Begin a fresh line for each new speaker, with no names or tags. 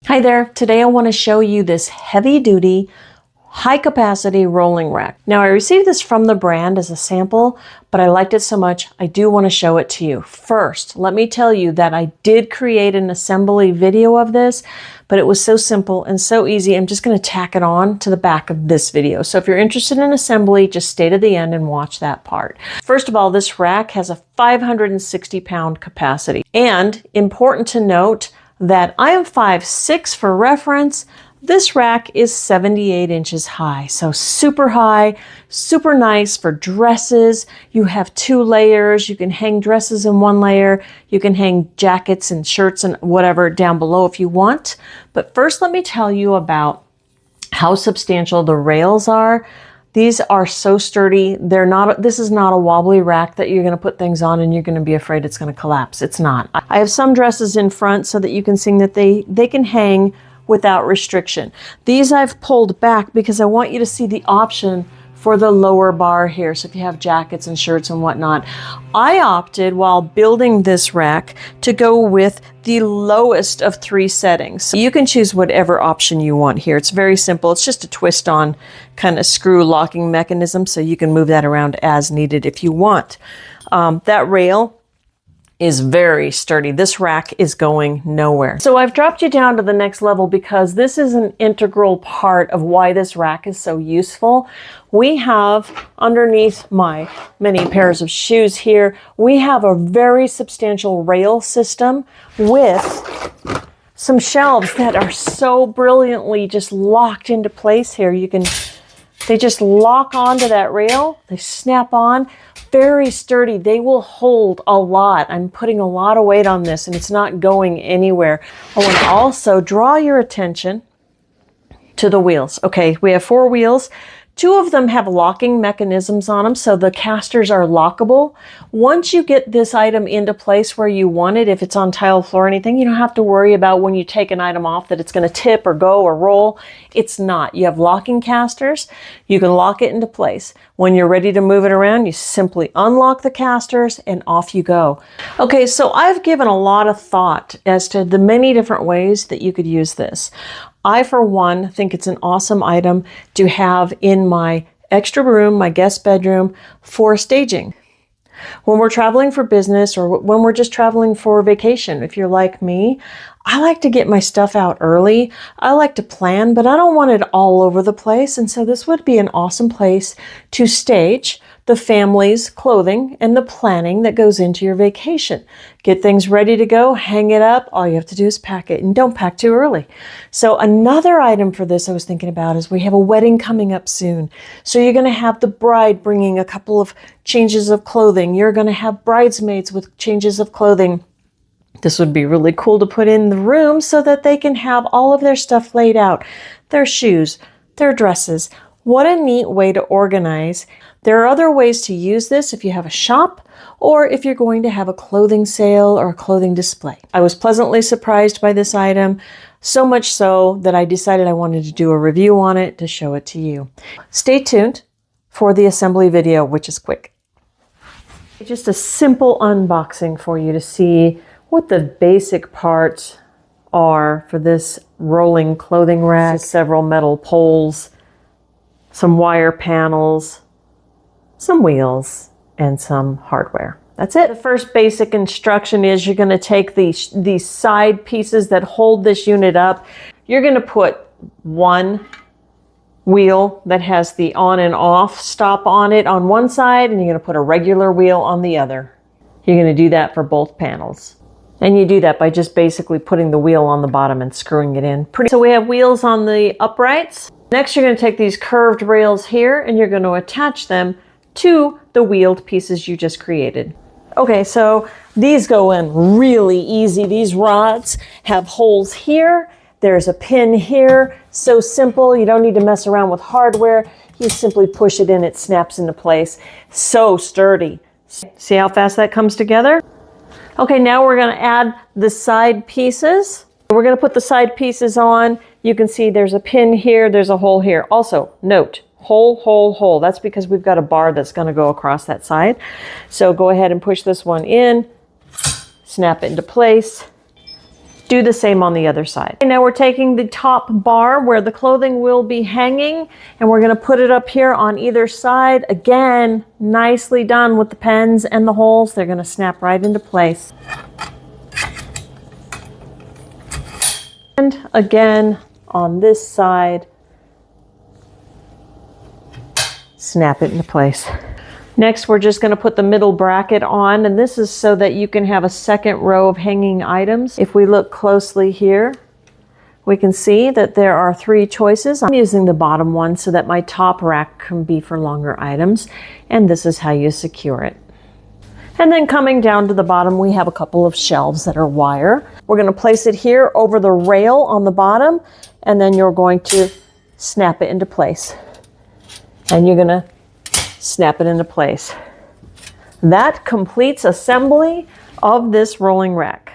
Hi there. Today I want to show you this heavy duty, high capacity rolling rack. Now I received this from the brand as a sample, but I liked it so much I do want to show it to you. First, let me tell you that I did create an assembly video of this, but it was so simple and so easy. I'm just going to tack it on to the back of this video. So if you're interested in assembly, just stay to the end and watch that part. First of all, this rack has a 560-pound capacity. And important to note that I am 5'6" for reference. This rack is 78 inches high, so super high, super nice for dresses. You have 2 layers. You can hang dresses in 1 layer. You can hang jackets and shirts and whatever down below if you want. But first, let me tell you about how substantial the rails are. These are so sturdy. This is not a wobbly rack that you're going to put things on and you're going to be afraid it's going to collapse. It's not. I have some dresses in front so that you can see that they can hang without restriction. These I've pulled back because I want you to see the option for the lower bar here. So if you have jackets and shirts and whatnot, I opted while building this rack to go with the lowest of 3 settings. So you can choose whatever option you want here. It's very simple. It's just a twist on kind of screw locking mechanism. So you can move that around as needed if you want. That rail is very sturdy. This rack is going nowhere. So I've dropped you down to the next level because this is an integral part of why this rack is so useful. We have underneath my many pairs of shoes here, we have a very substantial rail system with some shelves that are so brilliantly just locked into place here. They just lock onto that rail, they snap on. Very sturdy. They will hold a lot. I'm putting a lot of weight on this and it's not going anywhere. I want to also draw your attention to the wheels. Okay, we have 4 wheels. 2 of them have locking mechanisms on them, so the casters are lockable. Once you get this item into place where you want it, if it's on tile floor or anything, you don't have to worry about when you take an item off that it's going to tip or go or roll. It's not. You have locking casters. You can lock it into place. When you're ready to move it around, you simply unlock the casters and off you go. Okay, so I've given a lot of thought as to the many different ways that you could use this. I, for one, think it's an awesome item to have in my extra room, my guest bedroom, for staging. When we're traveling for business or when we're just traveling for vacation, if you're like me, I like to get my stuff out early. I like to plan, but I don't want it all over the place. And so this would be an awesome place to stage the family's clothing and the planning that goes into your vacation. Get things ready to go, hang it up. All you have to do is pack it, and don't pack too early. So another item for this I was thinking about is we have a wedding coming up soon. So you're going to have the bride bringing a couple of changes of clothing. You're going to have bridesmaids with changes of clothing. This would be really cool to put in the room so that they can have all of their stuff laid out. Their shoes, their dresses. What a neat way to organize. There are other ways to use this if you have a shop or if you're going to have a clothing sale or a clothing display. I was pleasantly surprised by this item, so much so that I decided I wanted to do a review on it to show it to you. Stay tuned for the assembly video, which is quick. Just a simple unboxing for you to see what the basic parts are for this rolling clothing rack. Several metal poles, some wire panels, some wheels, and some hardware. That's it. The first basic instruction is you're going to take these side pieces that hold this unit up. You're going to put one wheel that has the on and off stop on it on one side, and you're going to put a regular wheel on the other. You're going to do that for both panels. And you do that by just basically putting the wheel on the bottom and screwing it in. So we have wheels on the uprights. Next, you're going to take these curved rails here and you're going to attach them to the wheeled pieces you just created. Okay, so these go in really easy. These rods have holes here. There's a pin here. So simple. You don't need to mess around with hardware. You simply push it in. It snaps into place. So sturdy. See how fast that comes together? Okay, now we're going to add the side pieces. We're going to put the side pieces on. You can see there's a pin here. There's a hole here. Also, note, hole, hole, hole. That's because we've got a bar that's going to go across that side. So go ahead and push this one in, snap it into place, Do the same on the other side. And now we're taking the top bar where the clothing will be hanging, and we're going to put it up here on either side. Again, nicely done with the pens and the holes. They're going to snap right into place. And again, on this side, snap it into place. Next, we're just going to put the middle bracket on, and this is so that you can have a second row of hanging items. If we look closely here, we can see that there are 3 choices. I'm using the bottom one so that my top rack can be for longer items, and this is how you secure it. And then coming down to the bottom, we have a couple of shelves that are wire. We're going to place it here over the rail on the bottom, and then you're going to snap it into place. And you're going to snap it into place. That completes assembly of this rolling rack.